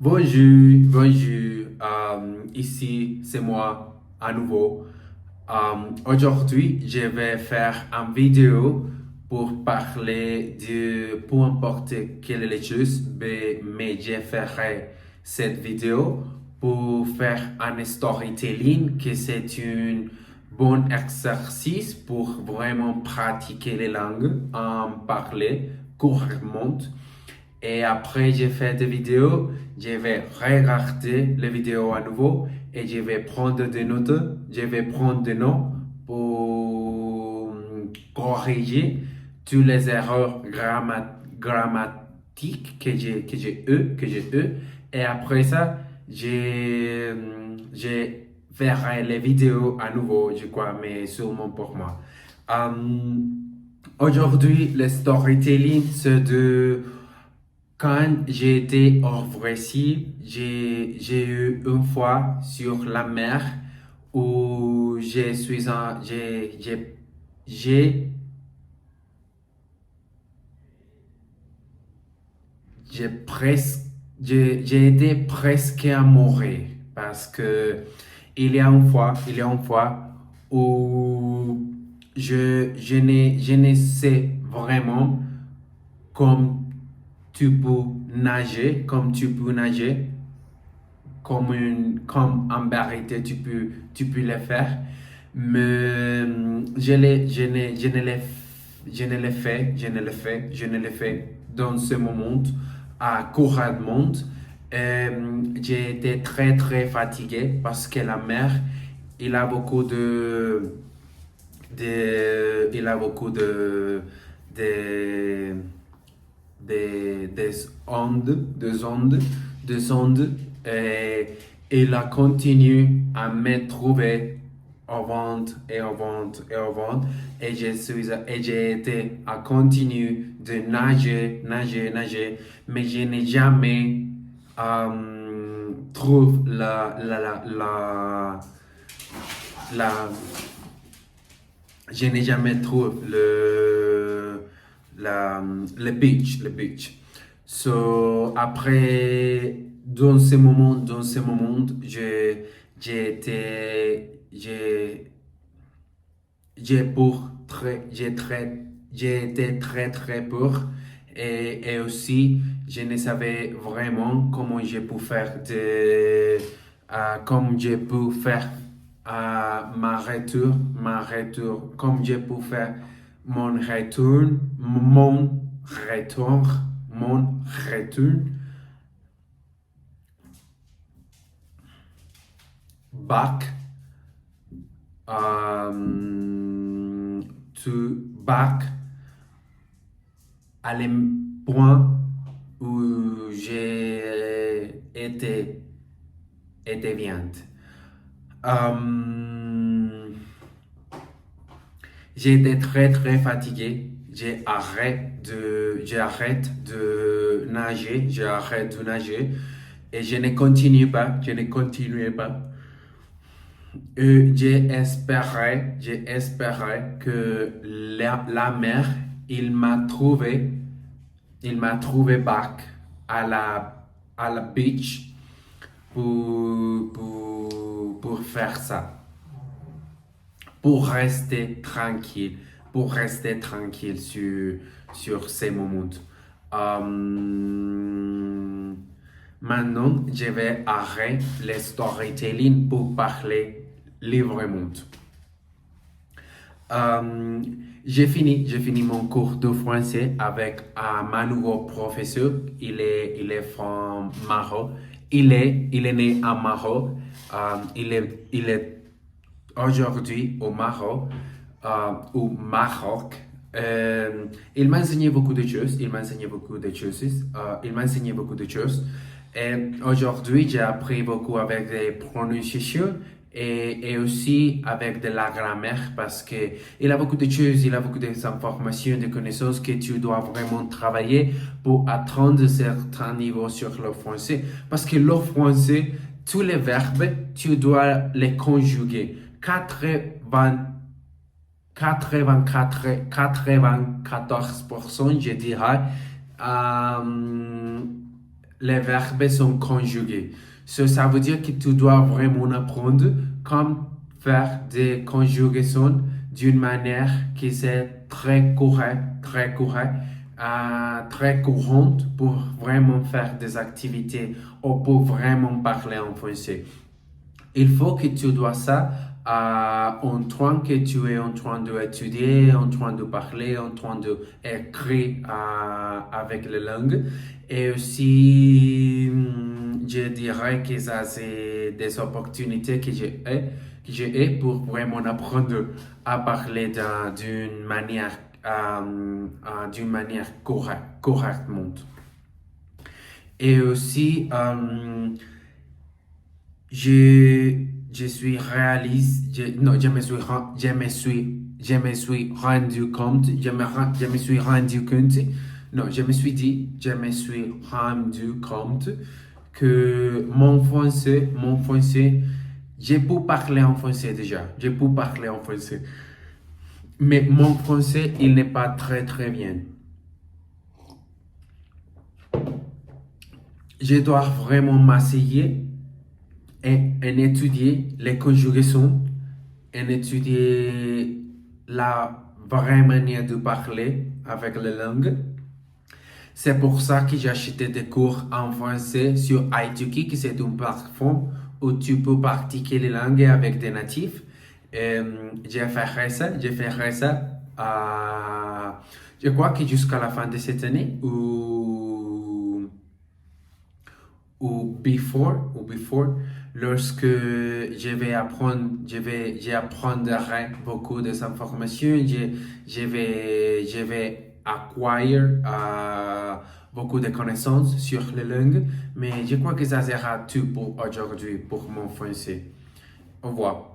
Bonjour, ici c'est moi à nouveau. Aujourd'hui, je vais faire une vidéo pour parler de peu importe quelle est les choses, mais je ferai cette vidéo pour faire un storytelling, que c'est un bon exercice pour vraiment pratiquer les langues, en parler couramment. Et après, j'ai fait des vidéos, je vais regarder les vidéos à nouveau et je vais prendre des notes, je vais prendre des notes pour corriger toutes les erreurs grammatiques que j'ai eu. Et après ça, je verrai les vidéos à nouveau, je crois, mais sûrement pour moi. Aujourd'hui, le storytelling, c'est de quand j'ai été au Brésil, j'ai eu une fois sur la mer où je suis en, j'ai presque, j'ai été presque à mourir parce que il y a une fois où je ne sais vraiment comme comme tu peux nager, comme en vérité tu peux le faire. Mais je ne l'ai fait dans ce moment couramment. J'ai été très très fatigué parce que la mer, il a beaucoup il a beaucoup de, des ondes, et il a continué à me trouver au ventre et au ventre et au ventre, et j'ai été à continuer de nager, mais je n'ai jamais trouvé la je n'ai jamais trouvé le beach. So, après, dans ce moment, j'ai été, j'ai été très, très peur. Et aussi, je ne savais vraiment comment je peux faire comme je peux faire comme je peux faire mon mon retour back to back à le point où j'ai été bien. J'ai été très très fatigué. J'arrête de nager et je ne continuais pas. J'ai espéré que la mer, il m'a trouvé back à la beach pour faire ça, pour rester tranquille sur ces moments. Maintenant, je vais arrêter le storytelling pour parler librement. J'ai fini mon cours de français avec mon nouveau professeur. Il est from Maroc. Il est né à Maroc. Il est aujourd'hui au Maroc. Il m'a enseigné beaucoup de choses. Et aujourd'hui, j'ai appris beaucoup avec les prononciations et aussi avec de la grammaire parce que il a beaucoup de choses, il a beaucoup d'informations, de connaissances que tu dois vraiment travailler pour atteindre certains niveaux sur le français. Parce que le français, tous les verbes, tu dois les conjuguer. 94%, je dirais, les verbes sont conjugués. Ça veut dire que tu dois vraiment apprendre comment faire des conjugaisons d'une manière qui est très courante pour vraiment faire des activités ou pour vraiment parler en français. Il faut que tu dois ça en train que tu es en train d'étudier, en train de parler, en train d'écrire avec la langue. Et aussi, je dirais que ça, c'est des opportunités que j'ai pour vraiment apprendre à parler d'une manière correctement. Et aussi, je suis réaliste, je me suis rendu compte, je me suis rendu compte, non, je me suis dit, je me suis rendu compte que mon français, j'ai pu parler en français déjà, j'ai pu parler en français. Mais mon français, il n'est pas très bien. Je dois vraiment m'asseoir et étudier les conjugaisons, et étudier la vraie manière de parler avec la langue. C'est pour ça que j'ai acheté des cours en français sur iTuki, qui c'est une plateforme où tu peux pratiquer les langues avec des natifs. J'ai fait ça, je crois que jusqu'à la fin de cette année ou before, lorsque j'apprendrai beaucoup des informations, je vais acquire beaucoup de connaissances sur les langues, mais je crois que ça sera tout pour aujourd'hui, pour mon français. Au revoir.